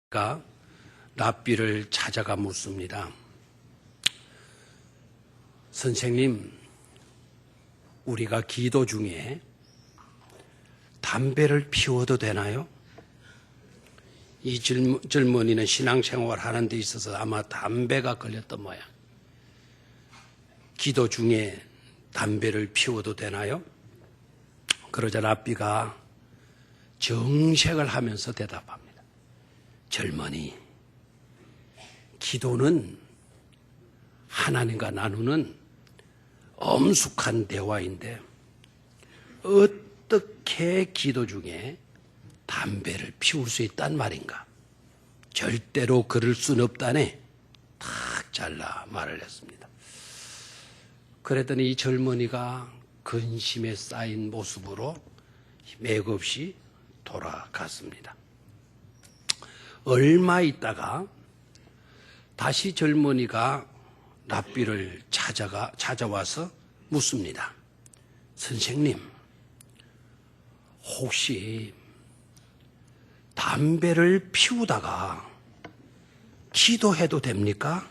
가 랍비를 찾아가 묻습니다. 선생님, 우리가 기도 중에 담배를 피워도 되나요? 이 젊은이는 신앙생활 하는 데 있어서 아마 담배가 걸렸던 모양. 기도 중에 담배를 피워도 되나요? 그러자 랍비가 정색을 하면서 대답합니다. 젊은이, 기도는 하나님과 나누는 엄숙한 대화인데 어떻게 기도 중에 담배를 피울 수 있단 말인가? 절대로 그럴 순 없다네. 탁 잘라 말을 했습니다. 그랬더니 이 젊은이가 근심에 쌓인 모습으로 맥없이 돌아갔습니다. 얼마 있다가 다시 젊은이가 랍비를 찾아와서 묻습니다. 선생님, 혹시 담배를 피우다가 기도해도 됩니까?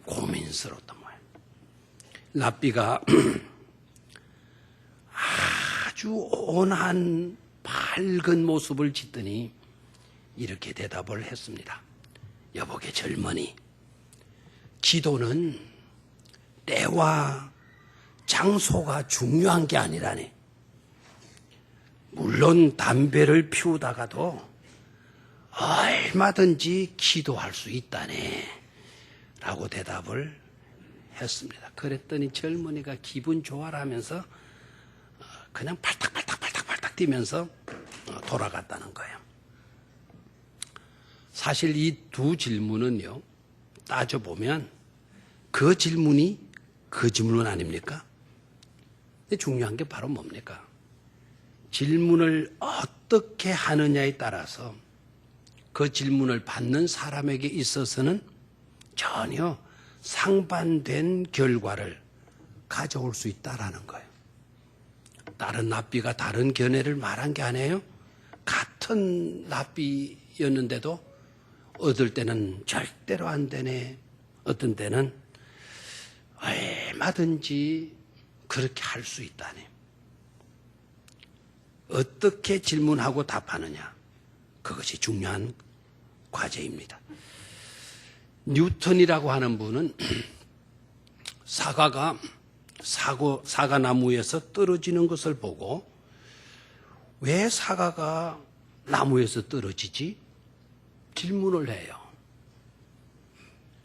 고민스러웠단 말이에요. 랍비가 아주 온한 밝은 모습을 짓더니 이렇게 대답을 했습니다. 여보게 젊은이, 기도는 때와 장소가 중요한 게 아니라네. 물론 담배를 피우다가도 얼마든지 기도할 수 있다네 라고 대답을 했습니다. 그랬더니 젊은이가 기분 좋아라면서 그냥 팔딱팔딱 뛰면서 돌아갔다는 거예요. 사실 이 두 질문은요, 따져보면 그 질문이 그 질문 아닙니까? 근데 중요한 게 바로 뭡니까? 질문을 어떻게 하느냐에 따라서 그 질문을 받는 사람에게 있어서는 전혀 상반된 결과를 가져올 수 있다라는 거예요. 다른 랍비가 다른 견해를 말한 게 아니에요. 같은 랍비였는데도 어떨 때는 절대로 안 되네, 어떤 때는 얼마든지 그렇게 할 수 있다네. 어떻게 질문하고 답하느냐, 그것이 중요한 과제입니다. 뉴턴이라고 하는 분은 사과나무에서 떨어지는 것을 보고 왜 사과가 나무에서 떨어지지? 질문을 해요.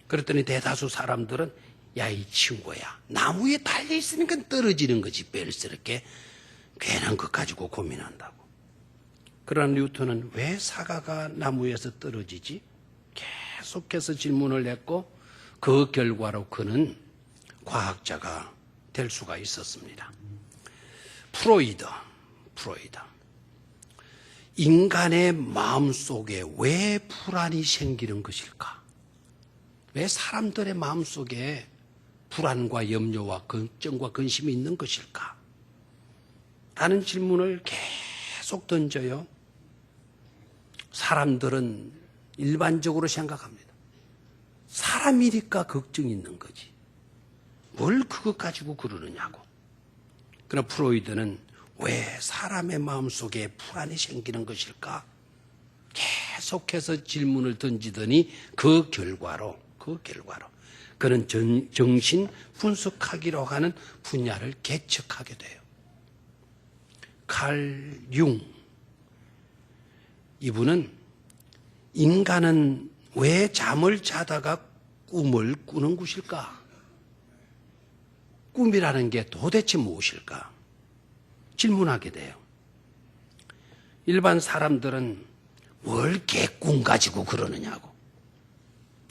그랬더니 대다수 사람들은 야, 이 친구야, 나무에 달려있으니까 떨어지는 거지 뺄스럽게 괜한 것 가지고 고민한다고. 그러나 뉴턴은 왜 사과가 나무에서 떨어지지? 계속해서 질문을 했고 그 결과로 그는 과학자가 될 수가 있었습니다. 프로이드. 인간의 마음속에 왜 불안이 생기는 것일까? 왜 사람들의 마음속에 불안과 염려와 걱정과 근심이 있는 것일까? 라는 질문을 계속 던져요. 사람들은 일반적으로 생각합니다. 사람이니까 걱정이 있는 거지. 뭘 그것 가지고 그러느냐고. 그러나 프로이드는 왜 사람의 마음속에 불안이 생기는 것일까? 계속해서 질문을 던지더니 그 결과로 그는 정신 분석학이라고 하는 분야를 개척하게 돼요. 칼 융, 이분은 인간은 왜 잠을 자다가 꿈을 꾸는 것일까? 꿈이라는 게 도대체 무엇일까? 질문하게 돼요. 일반 사람들은 뭘 개꿈 가지고 그러느냐고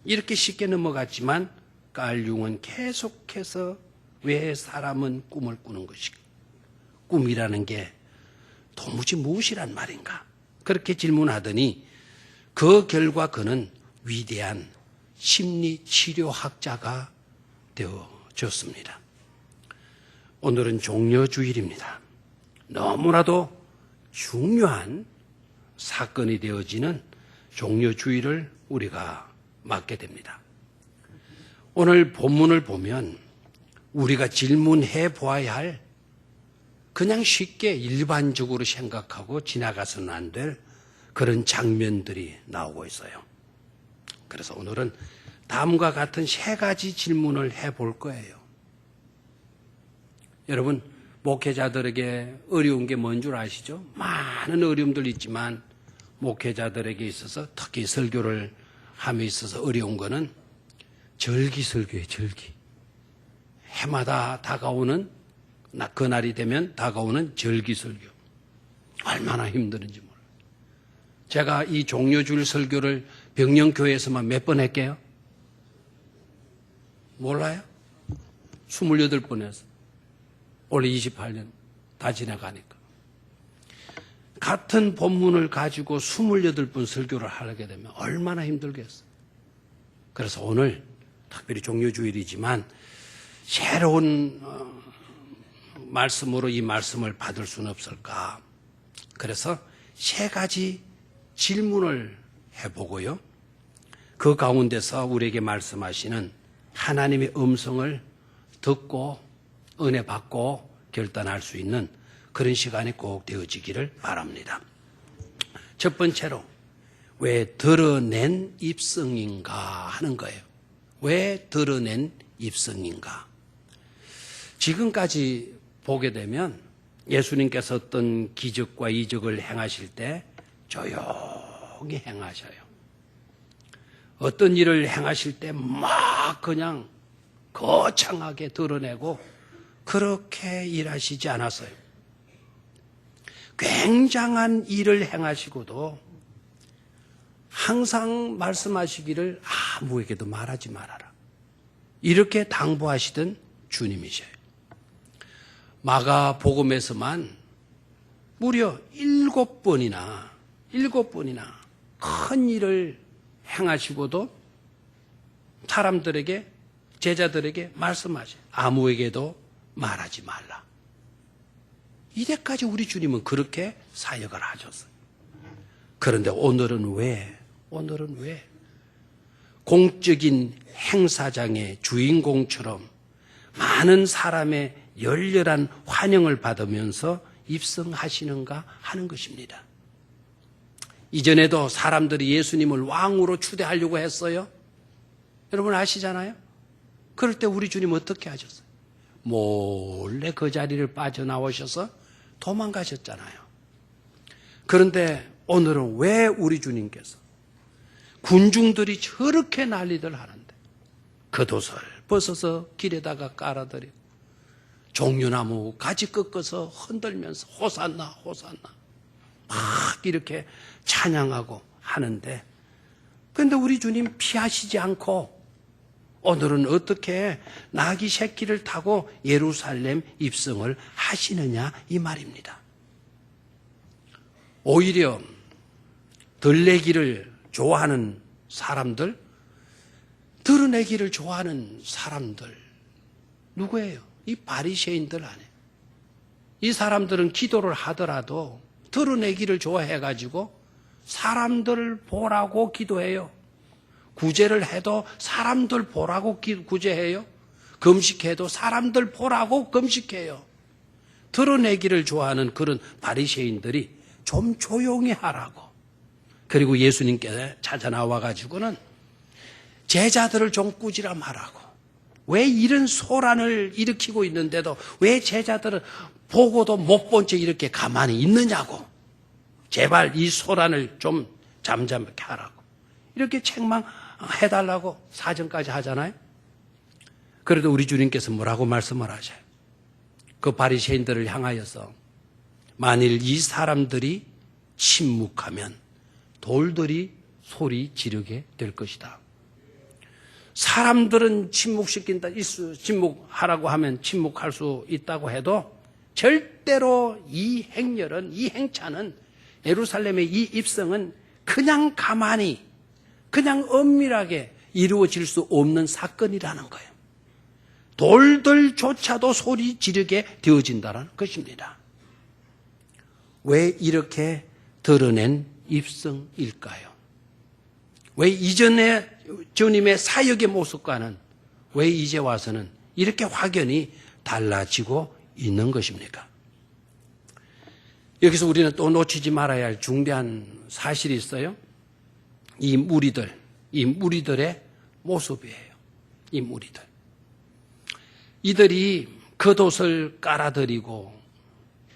이렇게 쉽게 넘어갔지만 깔 융은 계속해서 왜 사람은 꿈을 꾸는 것일까? 꿈이라는 게 도무지 무엇이란 말인가? 그렇게 질문하더니 그 결과 그는 위대한 심리치료학자가 되어졌습니다. 오늘은 종려주일입니다. 너무나도 중요한 사건이 되어지는 종려주의를 우리가 맞게 됩니다. 오늘 본문을 보면 우리가 질문해 보아야 할 그냥 쉽게 일반적으로 생각하고 지나가서는 안 될 그런 장면들이 나오고 있어요. 그래서 오늘은 다음과 같은 세 가지 질문을 해볼 거예요. 여러분, 목회자들에게 어려운 게 뭔 줄 아시죠? 많은 어려움들이 있지만 목회자들에게 있어서 특히 설교를 함에 있어서 어려운 거는 절기설교예요. 절기. 해마다 다가오는 그날이 되면 다가오는 절기설교. 얼마나 힘드는지 몰라요. 제가 이 종려주일 설교를 병영교회에서만 몇 번 했게요? 몰라요? 28번 했어요. 올해 28년 다 지나가니까. 같은 본문을 가지고 28번 설교를 하게 되면 얼마나 힘들겠어요. 그래서 오늘 특별히 종려주일이지만 새로운 말씀으로 이 말씀을 받을 수는 없을까. 그래서 세 가지 질문을 해보고요. 그 가운데서 우리에게 말씀하시는 하나님의 음성을 듣고 은혜 받고 결단할 수 있는 그런 시간이 꼭 되어지기를 바랍니다. 첫 번째로 왜 드러낸 입성인가 하는 거예요. 왜 드러낸 입성인가? 지금까지 보게 되면 예수님께서 어떤 기적과 이적을 행하실 때 조용히 행하셔요. 어떤 일을 행하실 때 막 그냥 거창하게 드러내고 그렇게 일하시지 않았어요. 굉장한 일을 행하시고도 항상 말씀하시기를 아무에게도 말하지 말아라. 이렇게 당부하시던 주님이셔요. 마가복음에서만 무려 7번이나 큰 일을 행하시고도 사람들에게, 제자들에게 말씀하셔요. 아무에게도 말하지 말라. 이때까지 우리 주님은 그렇게 사역을 하셨어요. 그런데 오늘은 왜 공적인 행사장의 주인공처럼 많은 사람의 열렬한 환영을 받으면서 입성하시는가 하는 것입니다. 이전에도 사람들이 예수님을 왕으로 추대하려고 했어요. 여러분 아시잖아요? 그럴 때 우리 주님 어떻게 하셨어요? 몰래 그 자리를 빠져나오셔서 도망가셨잖아요. 그런데 오늘은 왜 우리 주님께서 군중들이 저렇게 난리들 하는데 겉옷을 벗어서 길에다가 깔아드리고 종려나무 가지 꺾어서 흔들면서 호산나 호산나 막 이렇게 찬양하고 하는데, 그런데 우리 주님 피하시지 않고 오늘은 어떻게 나귀 새끼를 타고 예루살렘 입성을 하시느냐 이 말입니다. 오히려 들내기를 좋아하는 사람들, 드러내기를 좋아하는 사람들 누구예요? 이 바리새인들 안에. 이 사람들은 기도를 하더라도 드러내기를 좋아해가지고 사람들 보라고 기도해요. 구제를 해도 사람들 보라고 구제해요. 금식해도 사람들 보라고 금식해요. 드러내기를 좋아하는 그런 바리새인들이 좀 조용히 하라고. 그리고 예수님께 찾아 나와가지고는 제자들을 좀 꾸지람하라고. 왜 이런 소란을 일으키고 있는데도 왜 제자들은 보고도 못 본 채 이렇게 가만히 있느냐고. 제발 이 소란을 좀 잠잠하게 하라고. 이렇게 책망해달라고 사정까지 하잖아요. 그래도 우리 주님께서 뭐라고 말씀을 하셔요? 그 바리새인들을 향하여서 만일 이 사람들이 침묵하면 돌들이 소리 지르게 될 것이다. 사람들은 침묵하라고 하면 침묵할 수 있다고 해도 절대로 이 행렬은, 이 행차는, 예루살렘의 이 입성은 그냥 가만히, 그냥 엄밀하게 이루어질 수 없는 사건이라는 거예요. 돌들조차도 소리 지르게 되어진다는 것입니다. 왜 이렇게 드러낸 입성일까요? 왜 이전에 주님의 사역의 모습과는 왜 이제 와서는 이렇게 확연히 달라지고 있는 것입니까? 여기서 우리는 또 놓치지 말아야 할 중대한 사실이 있어요. 이 무리들의 모습이에요. 이 무리들. 이들이 겉옷을 깔아드리고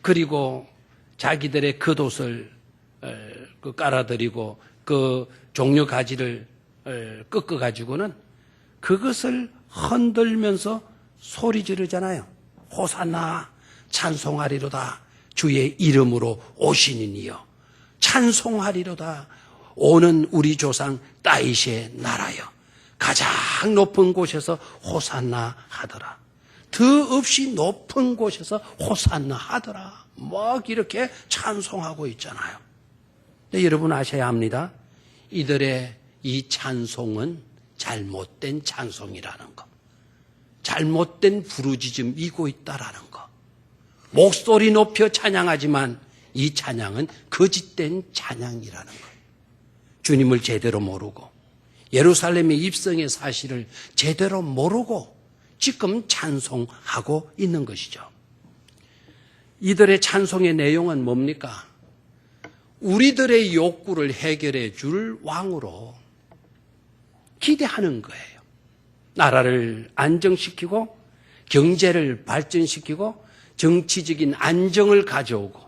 그리고 자기들의 겉옷을 깔아드리고 그 종려 가지를 꺾어가지고는 그것을 흔들면서 소리 지르잖아요. 호산나 찬송하리로다. 주의 이름으로 오시는 이여. 찬송하리로다. 오는 우리 조상 다윗의 나라여. 가장 높은 곳에서 호산나 하더라. 더없이 높은 곳에서 호산나 하더라. 막 이렇게 찬송하고 있잖아요. 근데 여러분 아셔야 합니다. 이들의 이 찬송은 잘못된 찬송이라는 거. 잘못된 부르짖음이고 있다라는 거. 목소리 높여 찬양하지만 이 찬양은 거짓된 찬양이라는 거. 주님을 제대로 모르고 예루살렘의 입성의 사실을 제대로 모르고 지금 찬송하고 있는 것이죠. 이들의 찬송의 내용은 뭡니까? 우리들의 욕구를 해결해 줄 왕으로 기대하는 거예요. 나라를 안정시키고 경제를 발전시키고 정치적인 안정을 가져오고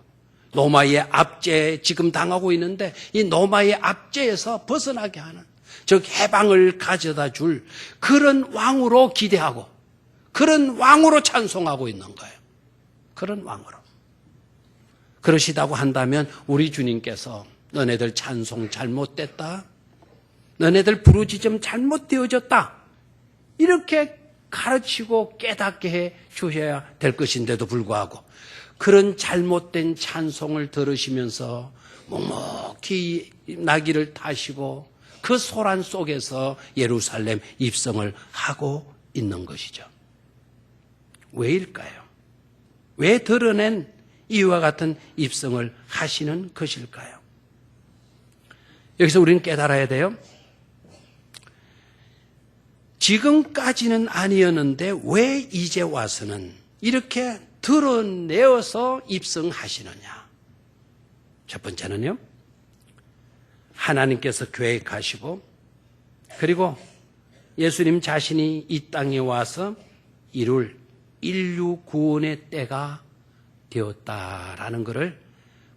로마의 압제에 지금 당하고 있는데 이 로마의 압제에서 벗어나게 하는 즉 해방을 가져다 줄 그런 왕으로 기대하고 그런 왕으로 찬송하고 있는 거예요. 그런 왕으로. 그러시다고 한다면 우리 주님께서 너네들 찬송 잘못됐다. 너네들 부르짖음 잘못되어졌다. 이렇게 가르치고 깨닫게 해 주셔야 될 것인데도 불구하고 그런 잘못된 찬송을 들으시면서 묵묵히 나귀를 타시고 그 소란 속에서 예루살렘 입성을 하고 있는 것이죠. 왜일까요? 왜 드러낸 이와 같은 입성을 하시는 것일까요? 여기서 우리는 깨달아야 돼요. 지금까지는 아니었는데 왜 이제 와서는 이렇게 드러내어서 입성하시느냐? 첫 번째는요. 하나님께서 계획하시고 그리고 예수님 자신이 이 땅에 와서 이룰 인류 구원의 때가 되었다라는 것을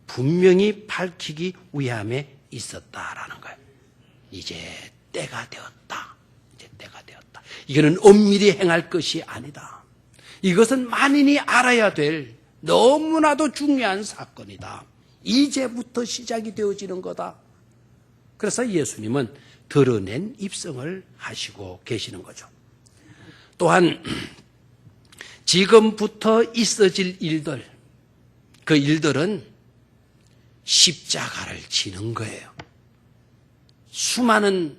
분명히 밝히기 위함에 있었다라는 거예요. 이제 때가 되었다. 이제 때가 되었다. 이거는 엄밀히 행할 것이 아니다. 이것은 만인이 알아야 될 너무나도 중요한 사건이다. 이제부터 시작이 되어지는 거다. 그래서 예수님은 드러낸 입성을 하시고 계시는 거죠. 또한 지금부터 있어질 일들, 그 일들은 십자가를 지는 거예요. 수많은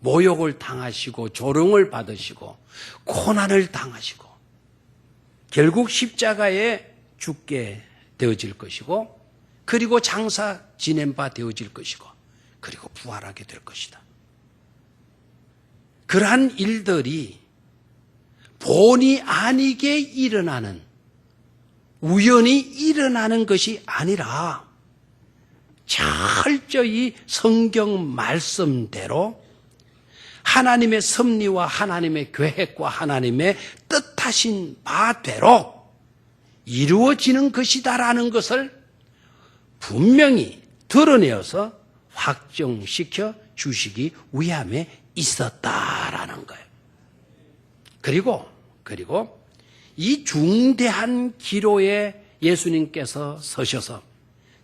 모욕을 당하시고 조롱을 받으시고 고난을 당하시고 결국 십자가에 죽게 되어질 것이고 그리고 장사 지낸 바 되어질 것이고 그리고 부활하게 될 것이다. 그러한 일들이 본의 아니게 일어나는 우연히 일어나는 것이 아니라 철저히 성경 말씀대로 하나님의 섭리와 하나님의 계획과 하나님의 뜻하신 바대로 이루어지는 것이다라는 것을 분명히 드러내어서 확정시켜 주시기 위함에 있었다라는 거예요. 그리고 이 중대한 기로에 예수님께서 서셔서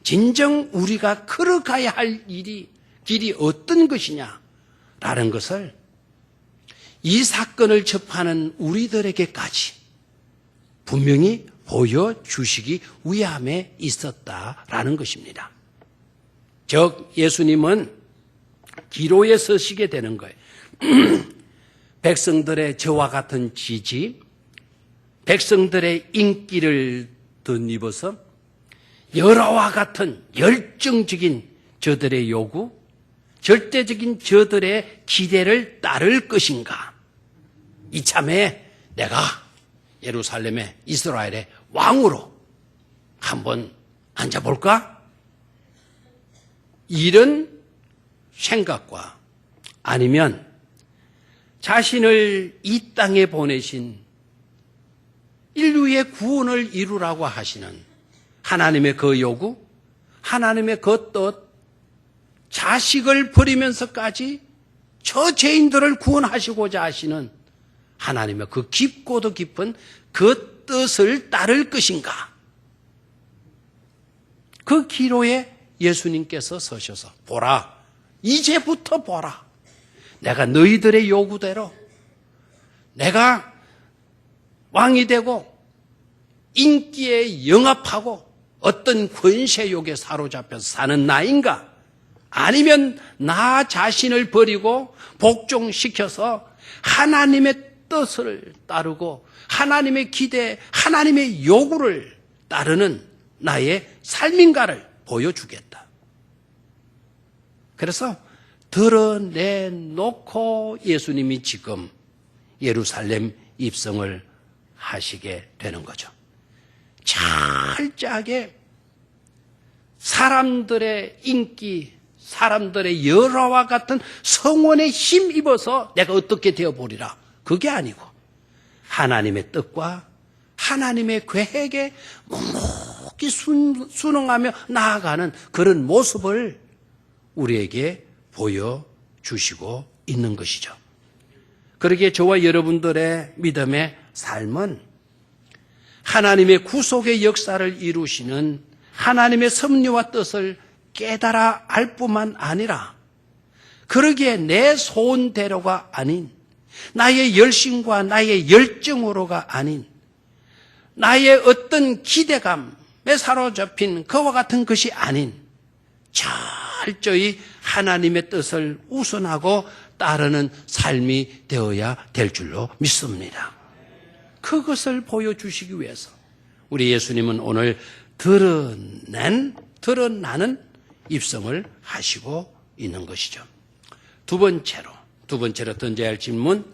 진정 우리가 걸어가야 할 길이 어떤 것이냐라는 것을 이 사건을 접하는 우리들에게까지 분명히 보여주시기 위함에 있었다라는 것입니다. 즉 예수님은 기로에 서시게 되는 거예요. 백성들의 저와 같은 지지, 백성들의 인기를 덧입어서 열화와 같은 열정적인 저들의 요구, 절대적인 저들의 기대를 따를 것인가? 이참에 내가 예루살렘의 이스라엘의 왕으로 한번 앉아볼까? 이런 생각과 아니면 자신을 이 땅에 보내신 인류의 구원을 이루라고 하시는 하나님의 그 요구, 하나님의 그 뜻, 자식을 버리면서까지 저 죄인들을 구원하시고자 하시는 하나님의 그 깊고도 깊은 그 뜻을 따를 것인가? 그 기로에 예수님께서 서셔서 보라, 이제부터 보라. 내가 너희들의 요구대로 내가 왕이 되고 인기에 영합하고 어떤 권세욕에 사로잡혀서 사는 나인가? 아니면 나 자신을 버리고 복종시켜서 하나님의 뜻을 따르고 하나님의 기대, 하나님의 요구를 따르는 나의 삶인가를 보여주겠다. 그래서 드러내놓고 예수님이 지금 예루살렘 입성을 하시게 되는 거죠. 철저하게 사람들의 인기, 사람들의 열화와 같은 성원에 힘입어서 내가 어떻게 되어보리라. 그게 아니고 하나님의 뜻과 하나님의 계획에 묵묵히 순응하며 나아가는 그런 모습을 우리에게 보여주시고 있는 것이죠. 그러기에 저와 여러분들의 믿음의 삶은 하나님의 구속의 역사를 이루시는 하나님의 섭리와 뜻을 깨달아 알 뿐만 아니라 그러기에 내 소원대로가 아닌 나의 열심과 나의 열정으로가 아닌 나의 어떤 기대감에 사로잡힌 그와 같은 것이 아닌 철저히 하나님의 뜻을 우선하고 따르는 삶이 되어야 될 줄로 믿습니다. 그것을 보여주시기 위해서 우리 예수님은 오늘 드러나는 입성을 하시고 있는 것이죠. 두 번째로 던져야 할 질문,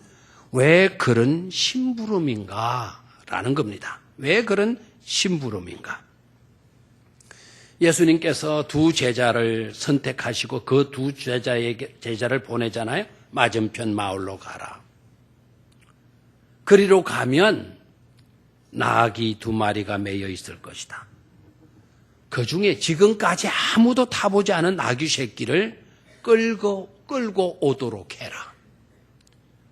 왜 그런 심부름인가? 라는 겁니다. 왜 그런 심부름인가? 예수님께서 두 제자를 선택하시고 그 두 제자를 보내잖아요. 맞은편 마을로 가라. 그리로 가면 나귀 2마리가 매여 있을 것이다. 그 중에 지금까지 아무도 타보지 않은 나귀 새끼를 끌고 오도록 해라.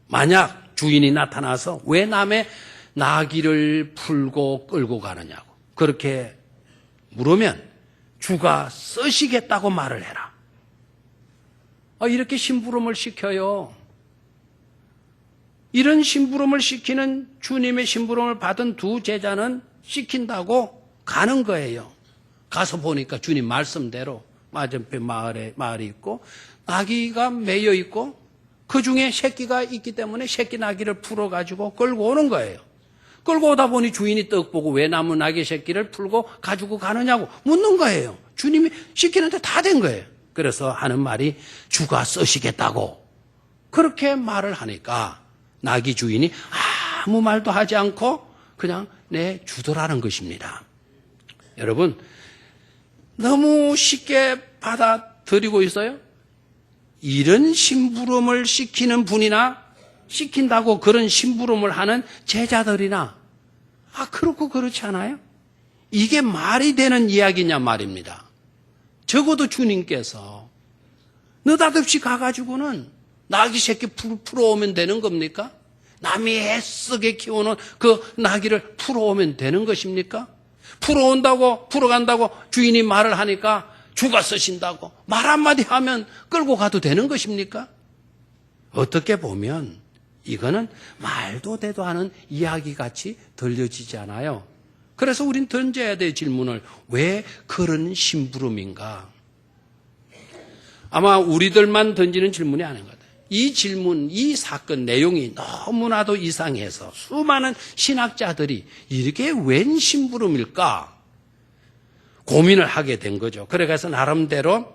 만약 주인이 나타나서 왜 남의 나귀를 풀고 끌고 가느냐고 그렇게 물으면 주가 쓰시겠다고 말을 해라. 이렇게 심부름을 시켜요. 이런 심부름을 시키는 주님의 심부름을 받은 두 제자는 시킨다고 가는 거예요. 가서 보니까 주님 말씀대로 맞은편 마을이 있고 나귀가 매여 있고 그 중에 새끼가 있기 때문에 새끼 나귀를 풀어가지고 끌고 오는 거예요. 끌고 오다 보니 주인이 떡 보고 왜 남은 나귀 새끼를 풀고 가지고 가느냐고 묻는 거예요. 주님이 시키는데 다 된 거예요. 그래서 하는 말이 주가 쓰시겠다고 그렇게 말을 하니까 나귀 주인이 아무 말도 하지 않고 그냥 주더라는 것입니다. 여러분 너무 쉽게 받아들이고 있어요. 이런 심부름을 시키는 분이나 시킨다고 그런 심부름을 하는 제자들이나 그렇고 그렇지 않아요? 이게 말이 되는 이야기냐 말입니다. 적어도 주님께서 느닷없이 가가지고는 나귀 새끼 풀어오면 되는 겁니까? 남이 애쓰게 키우는 그 나귀를 풀어오면 되는 것입니까? 풀어간다고 주인이 말을 하니까 주가 쓰신다고 말 한마디 하면 끌고 가도 되는 것입니까? 어떻게 보면 이거는 말도 되도 않은 이야기같이 들려지지 않아요. 그래서 우린 던져야 될 질문을 왜 그런 심부름인가? 아마 우리들만 던지는 질문이 아닌 것 같아요. 이 질문, 이 사건 내용이 너무나도 이상해서 수많은 신학자들이 이렇게 웬 심부름일까? 고민을 하게 된 거죠. 그래서 나름대로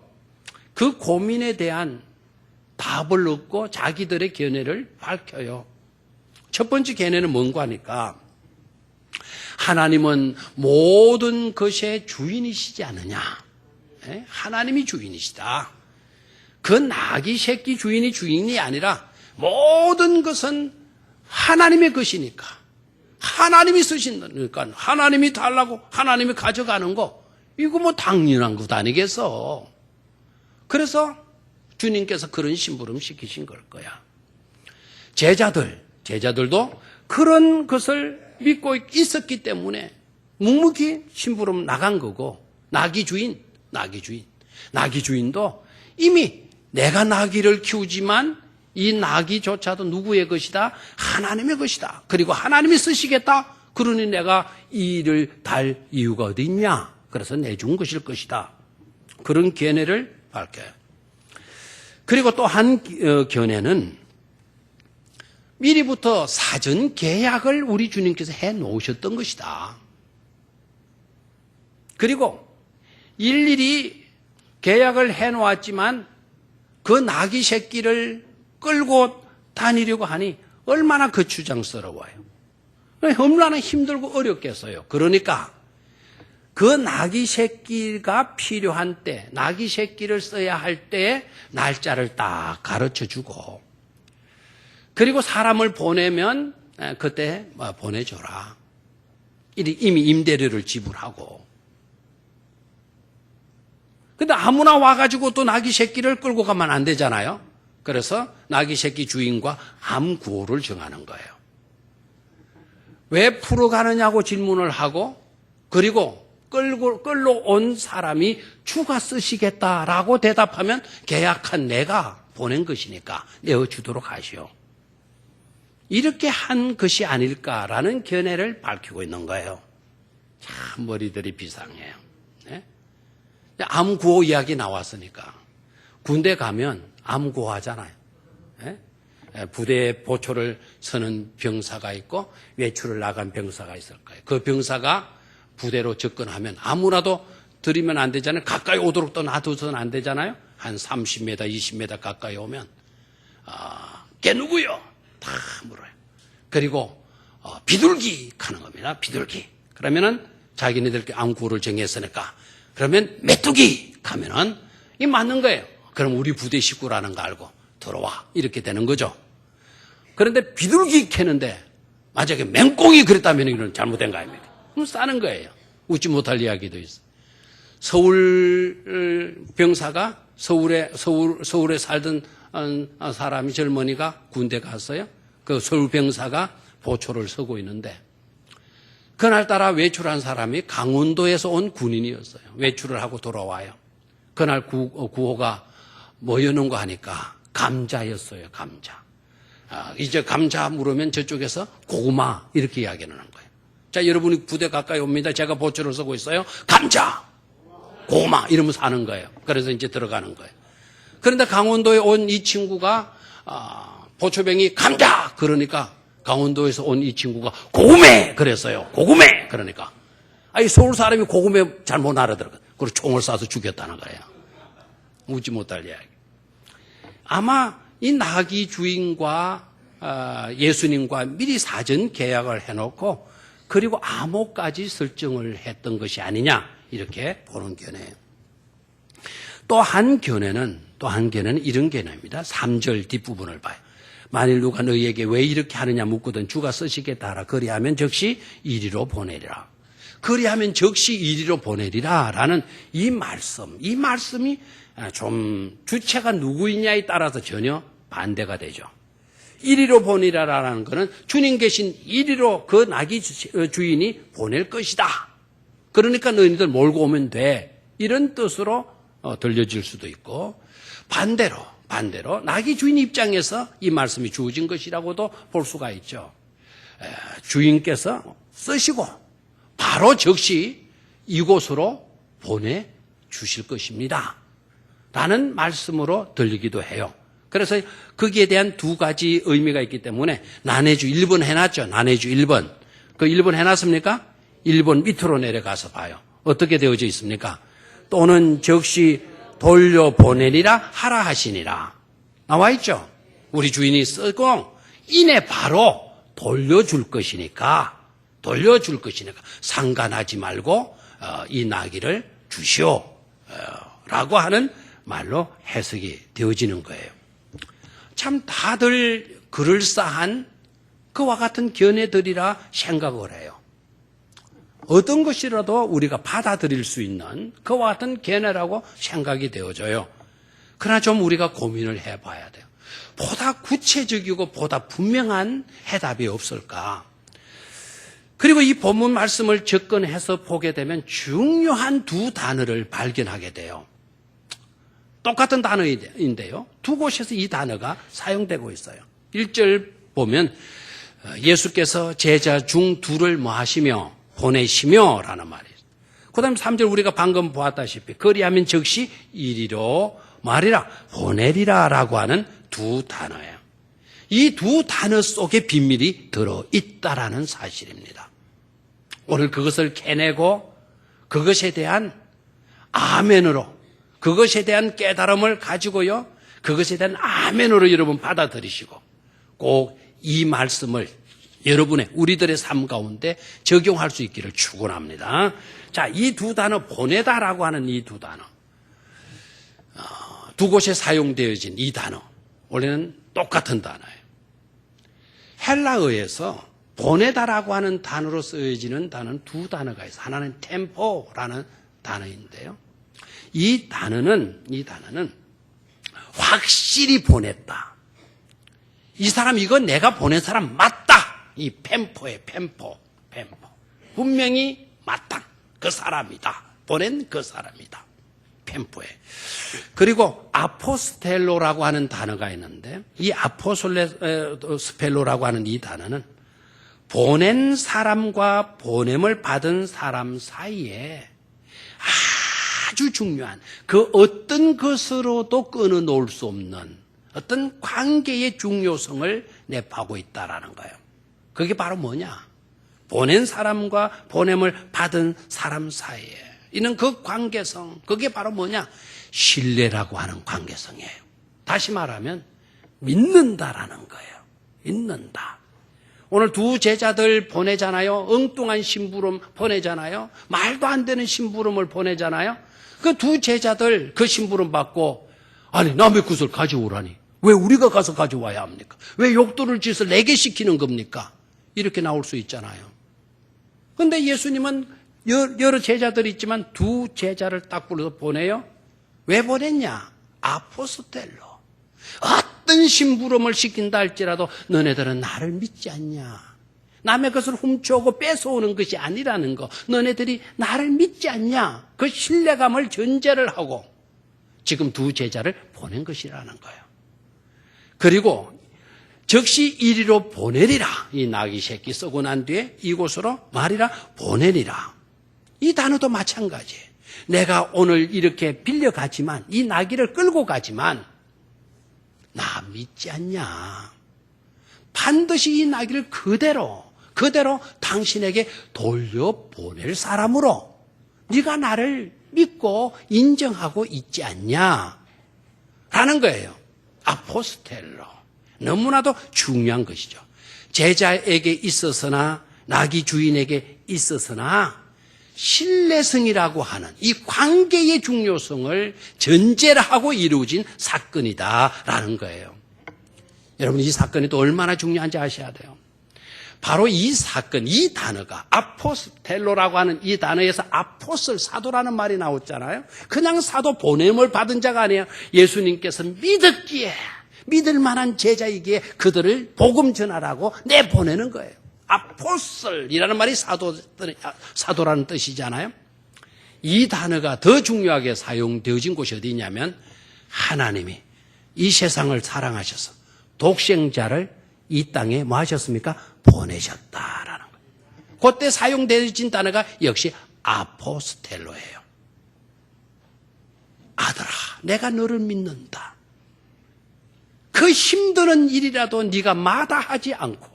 그 고민에 대한 답을 얻고 자기들의 견해를 밝혀요. 첫 번째 견해는 뭔가 하니까 하나님은 모든 것의 주인이시지 않느냐. 하나님이 주인이시다. 그 나귀 새끼 주인이 아니라 모든 것은 하나님의 것이니까, 하나님이 쓰시니까, 하나님이 달라고 하나님이 가져가는 거, 이거 뭐 당연한 것 아니겠어. 그래서 주님께서 그런 심부름 시키신 걸 거야. 제자들도 그런 것을 믿고 있었기 때문에 묵묵히 심부름 나간 거고, 나귀 주인도 이미 내가 나귀를 키우지만 이 나귀조차도 누구의 것이다? 하나님의 것이다. 그리고 하나님이 쓰시겠다. 그러니 내가 이 일을 달 이유가 어디 있냐? 그래서 내준 것일 것이다. 그런 견해를 밝혀요. 그리고 또 한 견해는 미리부터 사전 계약을 우리 주님께서 해 놓으셨던 것이다. 그리고 일일이 계약을 해 놓았지만 그 나귀 새끼를 끌고 다니려고 하니 얼마나 거추장스러워요. 얼마나 힘들고 어렵겠어요. 그러니까 그 나귀 새끼가 필요한 때, 나귀 새끼를 써야 할 때에 날짜를 딱 가르쳐 주고, 그리고 사람을 보내면 그때 보내줘라. 이미 임대료를 지불하고. 근데 아무나 와가지고 또 나귀 새끼를 끌고 가면 안 되잖아요. 그래서 나귀 새끼 주인과 암 구호를 정하는 거예요. 왜 풀어가느냐고 질문을 하고, 그리고 끌러 온 사람이 주가 쓰시겠다라고 대답하면 계약한 내가 보낸 것이니까 내어주도록 하시오. 이렇게 한 것이 아닐까라는 견해를 밝히고 있는 거예요. 참 머리들이 비상해요. 네? 암 구호 이야기 나왔으니까 군대 가면 암 구호 하잖아요. 네? 부대에 보초를 서는 병사가 있고 외출을 나간 병사가 있을 거예요. 그 병사가 부대로 접근하면 아무나도 들이면 안 되잖아요. 가까이 오도록 또 놔두서는 안 되잖아요. 한 30m, 20m 가까이 오면 걔 누구요? 다 물어요. 그리고 비둘기 하는 겁니다. 비둘기. 그러면은 자기네들께 암구호를 정했으니까 그러면 메뚜기 하면은 이 맞는 거예요. 그럼 우리 부대 식구라는 거 알고 들어와 이렇게 되는 거죠. 그런데 비둘기 캐는데 만약에 맹꽁이 그랬다면 이건 잘못된 거 아닙니까? 그럼 싸는 거예요. 웃지 못할 이야기도 있어요. 서울 병사가 서울에 살던 사람이 젊은이가 군대 갔어요. 그 서울 병사가 보초를 서고 있는데 그날따라 외출한 사람이 강원도에서 온 군인이었어요. 외출을 하고 돌아와요. 그날 구호가 뭐였는가 하니까 감자였어요. 감자. 이제 감자 물으면 저쪽에서 고구마 이렇게 이야기하는 거예요. 자, 여러분이 부대 가까이 옵니다. 제가 보초를 서고 있어요. 감자, 고구마 이러면서 하는 거예요. 그래서 이제 들어가는 거예요. 그런데 강원도에 온 이 친구가 보초병이 감자 그러니까 강원도에서 온 이 친구가 고구매 그랬어요. 고구매 그러니까 서울 사람이 고구매 잘 못 알아들어요. 그리고 총을 쏴서 죽였다는 거예요. 웃지 못할 이야기. 아마 이 나귀 주인과 예수님과 미리 사전 계약을 해놓고 그리고 암호까지 설정을 했던 것이 아니냐 이렇게 보는 견해예요. 또 한 견해는 이런 견해입니다. 3절 뒷부분을 봐요. 만일 누가 너희에게 왜 이렇게 하느냐 묻거든 주가 쓰시겠다 하라. 그리하면 적시 이리로 보내리라. 그리하면 적시 이리로 보내리라 라는 이 말씀이 좀 주체가 누구이냐에 따라서 전혀 반대가 되죠. 이리로 보내리라라는 것은 주님 계신 이리로 그 나귀 주인이 보낼 것이다. 그러니까 너희들 몰고 오면 돼. 이런 뜻으로 들려질 수도 있고 반대로 나귀 주인 입장에서 이 말씀이 주어진 것이라고도 볼 수가 있죠. 주인께서 쓰시고 바로 즉시 이곳으로 보내주실 것입니다. 라는 말씀으로 들리기도 해요. 그래서 거기에 대한 두 가지 의미가 있기 때문에 난해주 1번 해놨죠. 난해주 1번. 그 1번 해놨습니까? 1번 밑으로 내려가서 봐요. 어떻게 되어져 있습니까? 또는 적시 돌려보내리라 하라 하시니라. 나와 있죠? 우리 주인이 쓰고 이내 바로 돌려줄 것이니까 상관하지 말고 이 나귀를 주시오 라고 하는 말로 해석이 되어지는 거예요. 참 다들 그럴싸한 그와 같은 견해들이라 생각을 해요. 어떤 것이라도 우리가 받아들일 수 있는 그와 같은 견해라고 생각이 되어져요. 그러나 좀 우리가 고민을 해봐야 돼요. 보다 구체적이고 보다 분명한 해답이 없을까? 그리고 이 본문 말씀을 접근해서 보게 되면 중요한 두 단어를 발견하게 돼요. 똑같은 단어인데요. 두 곳에서 이 단어가 사용되고 있어요. 1절 보면 예수께서 제자 중 둘을 뭐 하시며 보내시며 라는 말이 있어요. 그 다음에 3절 우리가 방금 보았다시피 그리하면 즉시 이리로 말이라 보내리라 라고 하는 두 단어예요. 이 두 단어 속에 비밀이 들어있다라는 사실입니다. 오늘 그것을 캐내고 그것에 대한 아멘으로 그것에 대한 깨달음을 가지고요. 그것에 대한 아멘으로 여러분 받아들이시고 꼭 이 말씀을 여러분의 우리들의 삶 가운데 적용할 수 있기를 축원합니다. 자, 이 두 단어 보내다라고 하는 이 두 단어 두 곳에 사용되어진 이 단어 원래는 똑같은 단어예요. 헬라어에서 보내다라고 하는 단어로 쓰여지는 단어는 두 단어가 있어요. 하나는 템포라는 단어인데요. 이 단어는 확실히 보냈다. 이 사람 이거 내가 보낸 사람 맞다. 이 펜포에 펜포. 분명히 맞다. 그 사람이다. 보낸 그 사람이다. 펜포에. 그리고 아포스텔로라고 하는 단어가 있는데 이 아포스텔로라고 하는 이 단어는 보낸 사람과 보냄을 받은 사람 사이에 아주 중요한 그 어떤 것으로도 끊어놓을 수 없는 어떤 관계의 중요성을 내포하고 있다라는 거예요. 그게 바로 뭐냐? 보낸 사람과 보냄을 받은 사람 사이에 있는 그 관계성, 그게 바로 뭐냐? 신뢰라고 하는 관계성이에요. 다시 말하면 믿는다라는 거예요. 믿는다. 오늘 두 제자들 보내잖아요. 엉뚱한 심부름 보내잖아요. 말도 안 되는 심부름을 보내잖아요. 그 두 제자들 그 심부름 받고 아니 남의 것을 가져오라니 왜 우리가 가서 가져와야 합니까? 왜 욕도를 지어서 내게 시키는 겁니까? 이렇게 나올 수 있잖아요. 그런데 예수님은 여러 제자들이 있지만 두 제자를 딱 불러서 보내요. 왜 보냈냐? 아포스텔로. 어떤 심부름을 시킨다 할지라도 너네들은 나를 믿지 않냐? 남의 것을 훔쳐오고 뺏어오는 것이 아니라는 거. 너네들이 나를 믿지 않냐? 그 신뢰감을 전제를 하고 지금 두 제자를 보낸 것이라는 거예요. 그리고 즉시 이리로 보내리라. 이 나귀 새끼 썩고 난 뒤에 이곳으로 말이라 보내리라. 이 단어도 마찬가지예요. 내가 오늘 이렇게 빌려가지만 이 나귀를 끌고 가지만 나 믿지 않냐? 반드시 이 나귀를 그대로 당신에게 돌려보낼 사람으로 네가 나를 믿고 인정하고 있지 않냐? 라는 거예요. 아포스텔로. 너무나도 중요한 것이죠. 제자에게 있어서나 나귀 주인에게 있어서나 신뢰성이라고 하는 이 관계의 중요성을 전제를 하고 이루어진 사건이다라는 거예요. 여러분 이 사건이 또 얼마나 중요한지 아셔야 돼요. 바로 이 사건, 이 단어가 아포스텔로라고 하는 이 단어에서 아포슬, 사도라는 말이 나왔잖아요. 그냥 사도 보냄을 받은 자가 아니에요. 예수님께서 믿었기에, 믿을 만한 제자이기에 그들을 복음 전하라고 내보내는 거예요. 아포슬이라는 말이 사도라는 뜻이잖아요. 이 단어가 더 중요하게 사용되어진 곳이 어디냐면 하나님이 이 세상을 사랑하셔서 독생자를 이 땅에 뭐 하셨습니까? 보내셨다라는 거예요. 그때 사용되어진 단어가 역시 아포스텔로예요. 아들아, 내가 너를 믿는다. 그 힘드는 일이라도 네가 마다하지 않고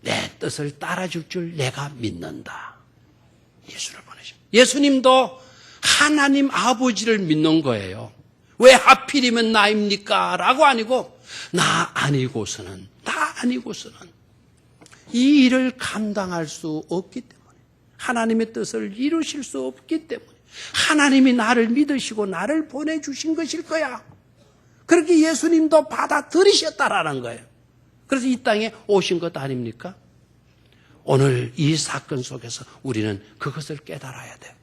내 뜻을 따라줄 줄 내가 믿는다. 예수를 보내셨다. 예수님도 하나님 아버지를 믿는 거예요. 왜 하필이면 나입니까? 라고 아니고 나 아니고서는 이 일을 감당할 수 없기 때문에, 하나님의 뜻을 이루실 수 없기 때문에 하나님이 나를 믿으시고 나를 보내주신 것일 거야. 그렇게 예수님도 받아들이셨다라는 거예요. 그래서 이 땅에 오신 것 아닙니까? 오늘 이 사건 속에서 우리는 그것을 깨달아야 돼요.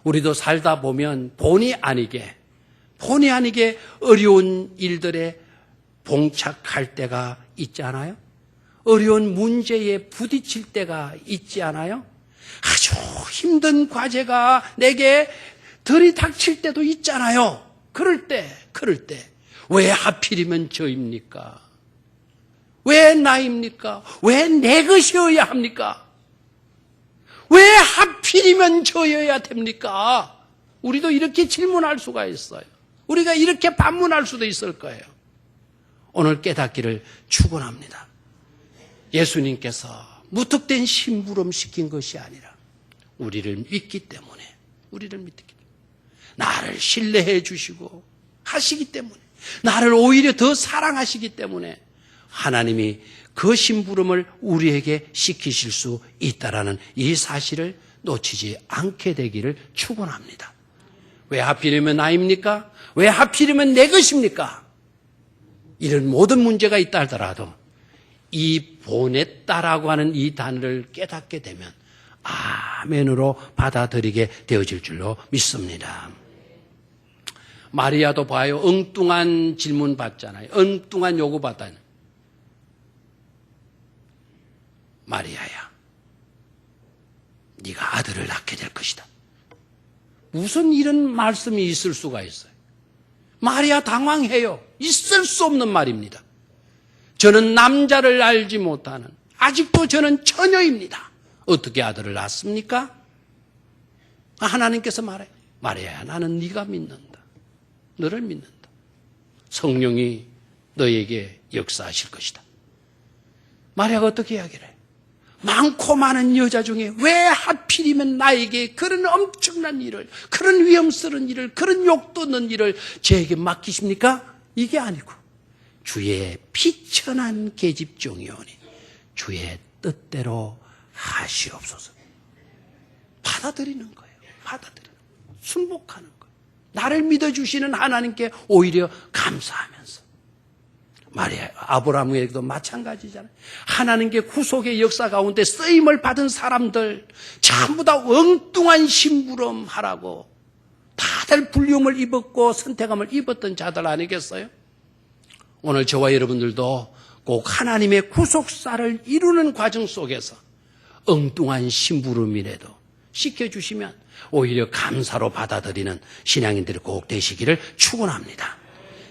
우리도 살다 보면 본의 아니게 어려운 일들에 봉착할 때가 있지 않아요? 어려운 문제에 부딪힐 때가 있지 않아요? 아주 힘든 과제가 내게 들이닥칠 때도 있잖아요. 그럴 때 왜 하필이면 저입니까? 왜 나입니까? 왜 내 것이어야 합니까? 왜 하필이면 저여야 됩니까? 우리도 이렇게 질문할 수가 있어요. 우리가 이렇게 반문할 수도 있을 거예요. 오늘 깨닫기를 축원합니다. 예수님께서 무턱대는 심부름 시킨 것이 아니라 우리를 믿기 때문에 나를 신뢰해 주시고 하시기 때문에, 나를 오히려 더 사랑하시기 때문에 하나님이 그 심부름을 우리에게 시키실 수 있다라는 이 사실을 놓치지 않게 되기를 축원합니다. 왜 하필이면 나입니까? 왜 하필이면 내 것입니까? 이런 모든 문제가 있다 하더라도 이 보냈다라고 하는 이 단어를 깨닫게 되면 아멘으로 받아들이게 되어질 줄로 믿습니다. 마리아도 봐요. 엉뚱한 질문 받잖아요. 엉뚱한 요구 받아요. 마리아야, 네가 아들을 낳게 될 것이다. 무슨 이런 말씀이 있을 수가 있어요? 마리아 당황해요. 있을 수 없는 말입니다. 저는 남자를 알지 못하는, 아직도 저는 처녀입니다. 어떻게 아들을 낳습니까? 하나님께서 말해요. 마리아야, 나는 네가 믿는다. 너를 믿는다. 성령이 너에게 역사하실 것이다. 마리아가 어떻게 이야기를 해요? 많고 많은 여자 중에 왜 하필이면 나에게 그런 엄청난 일을, 그런 위험스러운 일을, 그런 욕도 없는 일을 저에게 맡기십니까? 이게 아니고 주의 비천한 계집종이오니 주의 뜻대로 하시옵소서. 받아들이는 거예요. 순복하는 거예요. 나를 믿어주시는 하나님께 오히려 감사하면서. 마리아, 아브라함에게도 마찬가지잖아요. 하나님께 구속의 역사 가운데 쓰임을 받은 사람들 전부 다 엉뚱한 심부름 하라고 다들 불리움을 입었고 선택함을 입었던 자들 아니겠어요? 오늘 저와 여러분들도 꼭 하나님의 구속사를 이루는 과정 속에서 엉뚱한 심부름이라도 시켜주시면 오히려 감사로 받아들이는 신앙인들이 꼭 되시기를 축원합니다.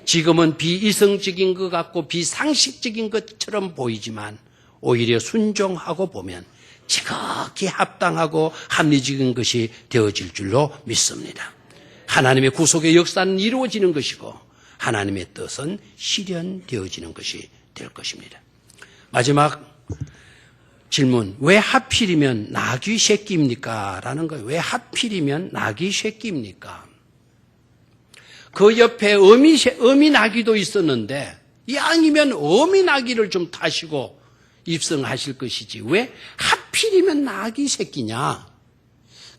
지금은 비이성적인 것 같고 비상식적인 것처럼 보이지만 오히려 순종하고 보면 지극히 합당하고 합리적인 것이 되어질 줄로 믿습니다. 하나님의 구속의 역사는 이루어지는 것이고 하나님의 뜻은 실현되어지는 것이 될 것입니다. 마지막 질문, 왜 하필이면 나귀 새끼입니까? 라는 거예요. 왜 하필이면 나귀 새끼입니까? 그 옆에 어미 나귀도 있었는데 이왕이면 어미 나귀를 좀 타시고 입성하실 것이지 왜 하필이면 나귀 새끼냐?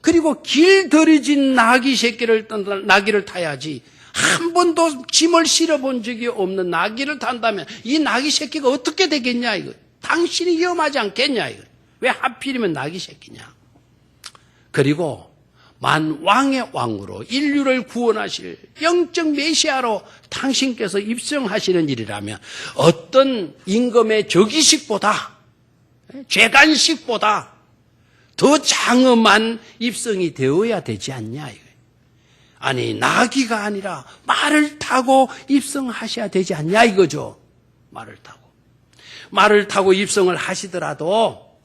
그리고 길들여진 나귀를 타야지 한 번도 짐을 실어본 적이 없는 나귀를 탄다면 이 나귀 새끼가 어떻게 되겠냐 이거. 당신이 위험하지 않겠냐 이거. 왜 하필이면 나귀 새끼냐? 그리고 만왕의 왕으로 인류를 구원하실 영적 메시아로 당신께서 입성하시는 일이라면 어떤 임금의 즉위식보다 죄관식보다 더 장엄한 입성이 되어야 되지 않냐 이거예요. 아니 나귀가 아니라 말을 타고 입성하셔야 되지 않냐 이거죠. 말을 타고 입성을 하시더라도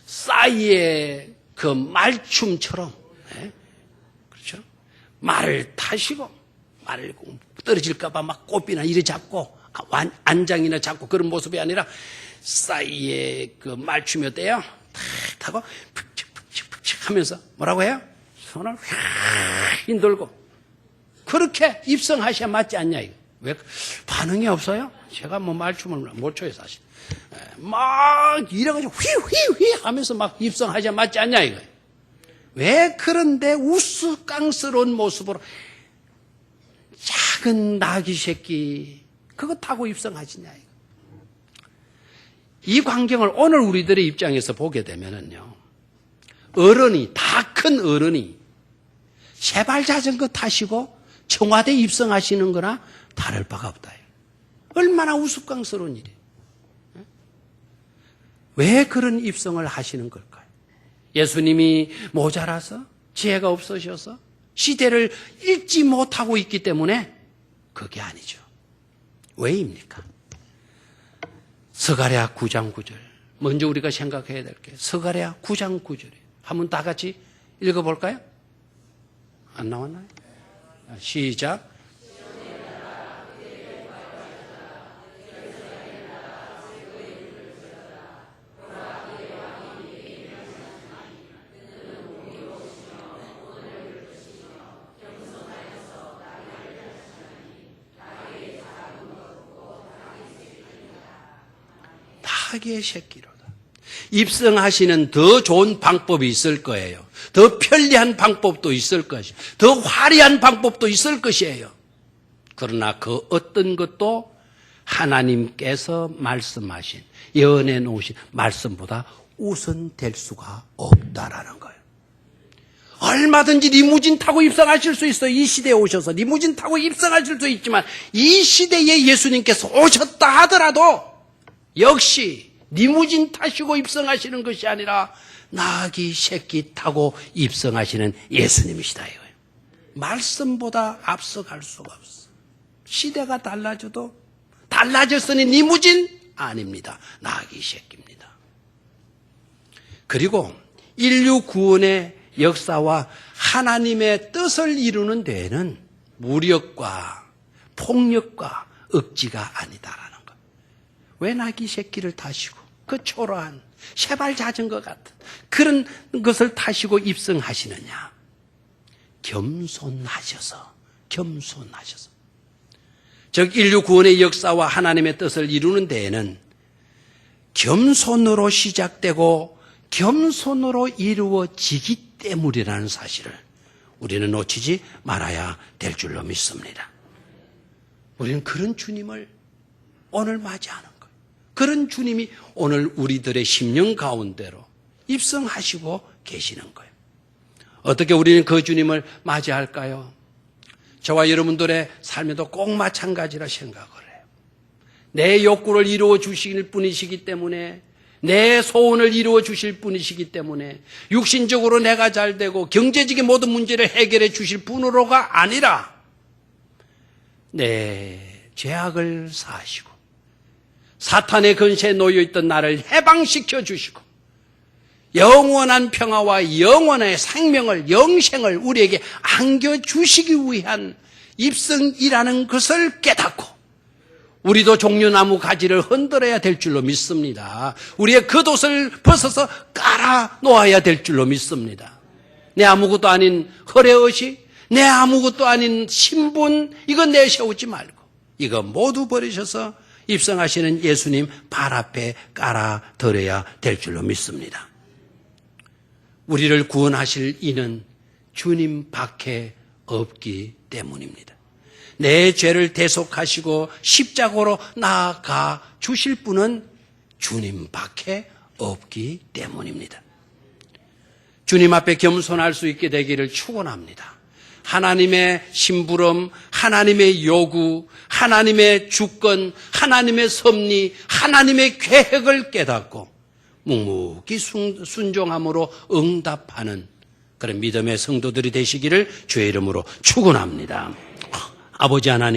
싸이의 그 말춤처럼 그렇죠? 말을 타시고 말을 떨어질까봐 막 꽃비나 이래 잡고 안장이나 잡고 그런 모습이 아니라 싸이의 그 말춤이 어때요? 탁 타고 푹직푹직푹직 하면서 뭐라고 해요? 손을 휙 흔들고 그렇게 입성하셔야 맞지 않냐 이거. 왜 반응이 없어요? 제가 뭐 말춤을 못 춰요 사실. 막 이래가지고 휘휘휘 하면서 막 입성하셔야 맞지 않냐 이거. 왜 그런데 우스꽝스러운 모습으로 작은 나귀 새끼 그거 타고 입성하시냐 이거. 이 광경을 오늘 우리들의 입장에서 보게 되면은요, 어른이 다 큰 어른이 세발 자전거 타시고 청와대 입성하시는 거나 다를 바가 없다. 얼마나 우스꽝스러운 일이에요. 왜 그런 입성을 하시는 걸까요? 예수님이 모자라서 지혜가 없으셔서 시대를 읽지 못하고 있기 때문에 그게 아니죠. 왜입니까? 스가랴 9장 9절. 먼저 우리가 생각해야 될 게 스가랴 9장 9절이에요. 한번 다 같이 읽어볼까요? 안 나왔나요? 시작. 나귀의 새끼로다. 입성하시는 더 좋은 방법이 있을 거예요. 더 편리한 방법도 있을 것이에요. 더 화려한 방법도 있을 것이에요. 그러나 그 어떤 것도 하나님께서 말씀하신, 예언해 놓으신 말씀보다 우선될 수가 없다라는 거예요. 얼마든지 리무진 타고 입성하실 수 있어요. 이 시대에 오셔서 리무진 타고 입성하실 수 있지만 이 시대에 예수님께서 오셨다 하더라도 역시 리무진 타시고 입성하시는 것이 아니라 나귀 새끼 타고 입성하시는 예수님이시다 이거예요. 말씀보다 앞서갈 수가 없어. 시대가 달라져도 달라졌으니 리무진 아닙니다. 나귀 새끼입니다. 그리고 인류 구원의 역사와 하나님의 뜻을 이루는 데에는 무력과 폭력과 억지가 아니다라는 것. 왜 나귀 새끼를 타시고 그 초라한 세발 자전거 같은 그런 것을 타시고 입성하시느냐? 겸손하셔서. 즉 인류 구원의 역사와 하나님의 뜻을 이루는 데에는 겸손으로 시작되고 겸손으로 이루어지기 때문이라는 사실을 우리는 놓치지 말아야 될 줄로 믿습니다. 우리는 그런 주님을 오늘 맞이하는 거예요. 그런 주님이 오늘 우리들의 심령 가운데로 입성하시고 계시는 거예요. 어떻게 우리는 그 주님을 맞이할까요? 저와 여러분들의 삶에도 꼭 마찬가지라 생각을 해요. 내 욕구를 이루어 주실 분이시기 때문에, 내 소원을 이루어 주실 분이시기 때문에, 육신적으로 내가 잘 되고 경제적인 모든 문제를 해결해 주실 분으로가 아니라 내 죄악을 사하시고 사탄의 근세에 놓여있던 나를 해방시켜 주시고 영원한 평화와 영원의 생명을, 영생을 우리에게 안겨주시기 위한 입성이라는 것을 깨닫고 우리도 종려나무 가지를 흔들어야 될 줄로 믿습니다. 우리의 겉옷을 벗어서 깔아 놓아야 될 줄로 믿습니다. 내 아무것도 아닌 허례옷이, 내 아무것도 아닌 신분, 이거 내세우지 말고 이거 모두 버리셔서 입성하시는 예수님 발 앞에 깔아드려야 될 줄로 믿습니다. 우리를 구원하실 이는 주님밖에 없기 때문입니다. 내 죄를 대속하시고 십자가로 나아가 주실 분은 주님밖에 없기 때문입니다. 주님 앞에 겸손할 수 있게 되기를 축원합니다. 하나님의 심부름, 하나님의 요구, 하나님의 주권, 하나님의 섭리, 하나님의 계획을 깨닫고 묵묵히 순종함으로 응답하는 그런 믿음의 성도들이 되시기를 주의 이름으로 축원합니다. 아버지 하나님,